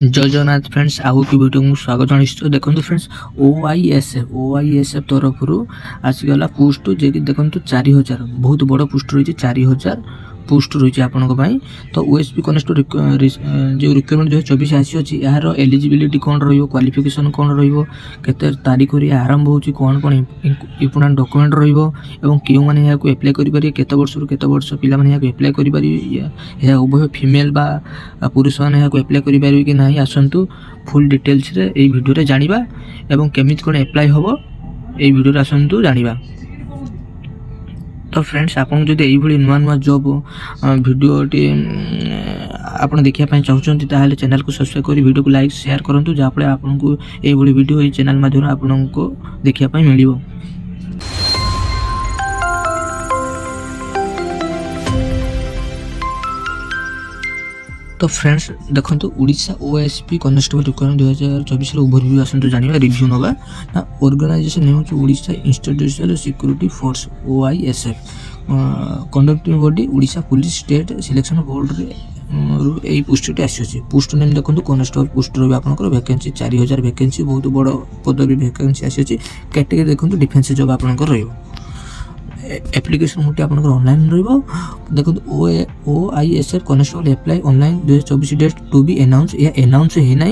जय जगन्नाथ फ्रेंड्स आउ की वीडियो को स्वागत जन देखो फ्रेंड्स ओआईएसएफ तरफ आसीगला पोस्ट जे देखो 4000 बहुत बड़ पोस्ट रही 4000 पोस्ट रही आपण तो ओएसपी कनेस्टेबल जो रिक्वायरमेंट 2024 आसी यार एलिजिबिलिटी कौन क्वालिफिकेशन कौन रते तारीख आरंभ हो कौन कौन इंपोर्टेंट डॉक्यूमेंट क्यों मैंने एप्लाई करेंगे केत वर्ष केत वर्ष पिला एप्लाई करेंगे उभय फीमेल बा पुरुष मैंने एप्लाई करेंगे कि ना आसतु फुल डिटेल्स रे ये वीडियो जानिबा एवं केमित कौन एप्लाई हम ये वीडियो आसतु जानिबा। तो फ्रेंड्स आपन जदि एई नुआ नुआ जॉब वीडियोटी आपन देखिया चाहते ताहले चैनल को सब्सक्राइब करी वीडियो को लाइक शेयर करंतु जाफले आपन को एई वीडियो ए चैनल माध्यम आपन को देखिया मिलिबो। तो फ्रेंड्स देखो Odisha OSP constable requirement 2024 overview आसतु जानिबा रिव्यू नबा ना ऑर्गेनाइजेशन नेम हो Odisha institutional security force OISF conducting body Odisha police state selection board रे एई पोस्ट आसी पोस्ट नेम देखो कनेस्टेबल पोस्ट रही आपनकर वैकेंसी 4000 वैकेंसी बहुत बड़ पदवी वैकेंसी आसी कैटेगरी देखो डिफेंस जॉब आपनकर रहिबो। एप्लिकेशन मोटे आप ऑनलाइन देखो OISF constable apply online 2024 date to be announce या अनाउंस है ना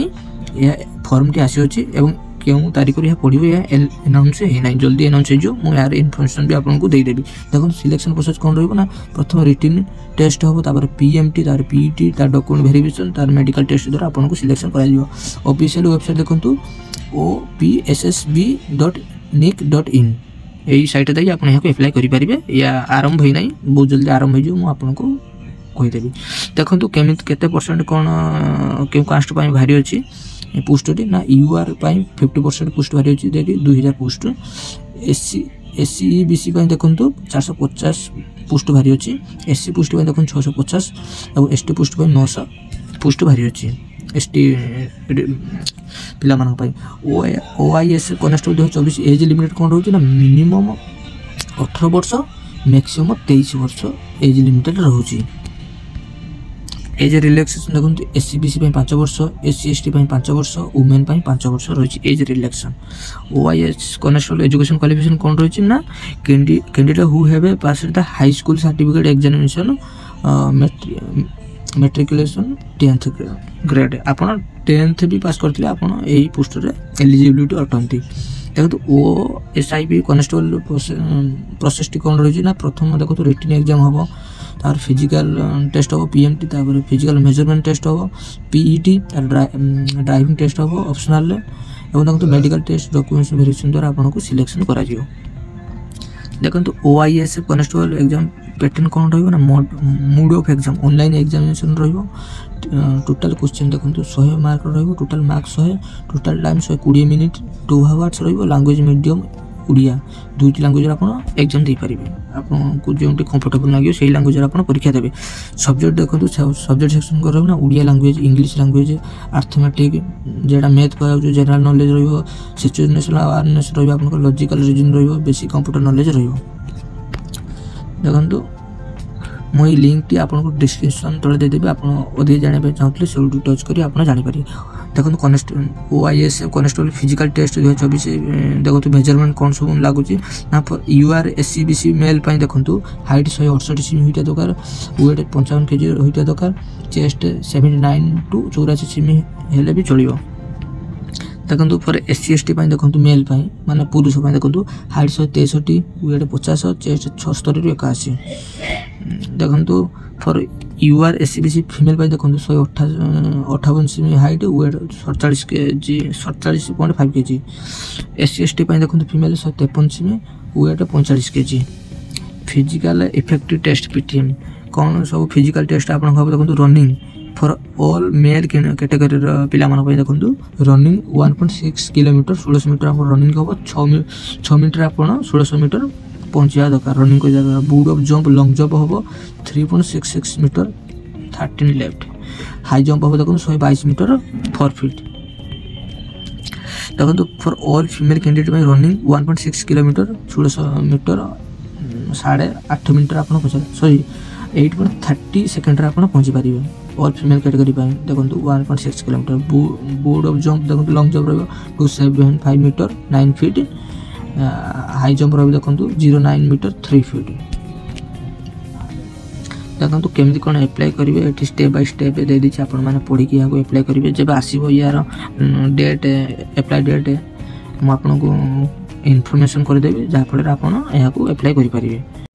या फॉर्म टी आसी क्यों तारीख यह पड़ो या अनाउंस है ना जल्दी अनाउंस हो यार इनफर्मेशन भी आपको देदेवी। देखो सिलेक्शन प्रोसेस कौन रहा प्रथम रिटन टेस्ट हम तार पीएमटी तार पीईटी तार डॉक्यूमेंट वेरिफिकेशन तार मेडिकल टेस्ट द्वारा आपको सिलेक्शन कर ऑफिशियल वेबसाइट देखो opssb.nic.in यही साइट दे आप एप्लाई करेंगे या आरंभ ही ना बहुत जल्दी आरंभ हो आपको कहीदेवी। देखो केमी केते परसेंट कौन क्यों कास्ट भारी अच्छी पोस्ट ना यूआर 50% पोस्ट भारी अच्छी देखिए 2000 पोस्ट एससी बीसी देखो 450 पोस्ट भारी अच्छी एससी पोस्ट देखो 650 और एसटी पोस्ट 900 पोस्ट भारी अच्छी एसटी पिला ओआईएस कनेस्टेबल 2024 एज लिमिट कौन रोचे ना मिनिमम 18 वर्ष मैक्सिमम 23 वर्ष एज लिमिटेड रोचे। एज रिलैक्सेशन देखो एससी बीसी 5 वर्ष एससी एसटी 5 वर्ष वुमेन 5 वर्ष रही age relaxation. OIS constable education qualification कौन रही ना candidate who have passed the high school certificate examination matriculation 10th grade आप 10th भी पास करते आप पोस्ट एलिजिबिलिटी अटंती। देखो ओएसआईबी कनेस्टेबल प्रोसेस टी कौन रही ना प्रथम देखो रिटन एग्जाम हम तार फिजिकल टेस्ट हम पीएमटी तार फिजिकल मेजरमेंट टेस्ट हम पीईटी तार ड्राइविंग टेस्ट हम ऑप्शनल देखो मेडिकल टेस्ट डॉक्यूमेंट्स वेरिफिकेशन द्वारा आपको सिलेक्शन कर। देखो ओआईएसएफ कनेस्टेबल एग्जाम पैटर्न कौन रहा mode of exam online examination total question देखो 100 mark total mark 100 total time 120 minute 2 hours language medium Odia दुईटी लैंग्वेज आप एग्जाम दे पारे आपको जो कंफर्टेबल लगे से लैंग्वेज आप परीक्षा देते। सब्जेक्ट देखो सब्जेक्ट सेक्शन कर ना Odia language English language arithmetic जेटा मैथ जो जनरल नॉलेज सिचुएशनल अवेयरनेस आप logical reason basic computer knowledge देखो मुझे लिंक टी आपको डिस्क्रिप्शन तले देदेवी आप अधिक जाना चाहते से टच कर जापर। देखो ओआईएसएफ कनेस्टेबल फिजिकल टेस्ट 2024 देखो मेजरमेंट कौन सब लगुच ना यूआर एससी बीसी मेल देखो हाइट 168 सेमी होता दरकार वेट 55 kg होता दरकार चेस्ट 79 to 84 सेमी हेले भी चलो। देखो फॉर एससी एसटी देखो मेल माने पुरुष देखो हाइट 163 वेट 50 चेस्ट 76 ରୁ 81। देखो for UR SC BC female देखो 158 cm height weight 47 kg 47.5 kg। SC ST देखो female 153 cm weight 45 kg। Physical effective test PTM कौन सब फिजिकल टेस्ट आप देखो running for all male category पिला देखो रनिंग 1.6 किलोमीटर 1600 मीटर आप रनिंग हम 6 मीटर आप 1600 मीटर पहुँचा दरकार रनिंग कर जगह बुड ऑफ जंप लॉन्ग जंप हम 3.66 मीटर 13 लेफ्ट हाई जंप हम देखो 122 मीटर 4 फीट। देखो for all female candidate running 1.6 kilometre 1600 metre 8.5 minute आप 8.30 सेकेंड आप पहुँची पारे। ऑल फीमेल कैटेगरी देखो 1.6 किलोमीटर बोर्ड ऑफ जंप देखो लॉन्ग जंप रहा 275 मीटर 9 फीट हाई जंप रहा देखो 09 मीटर 3 फीट देखो केमी कौन एप्लाय करेंगे ये स्टेप बाय स्टेप दे दी आप पढ़ी यहाँ एप्लाय करेंगे जब आसो यार डेट एप्लाय डेट मुझे इनफॉरमेशन करदेवी जहाँफल आप एप्लाय करेंगे।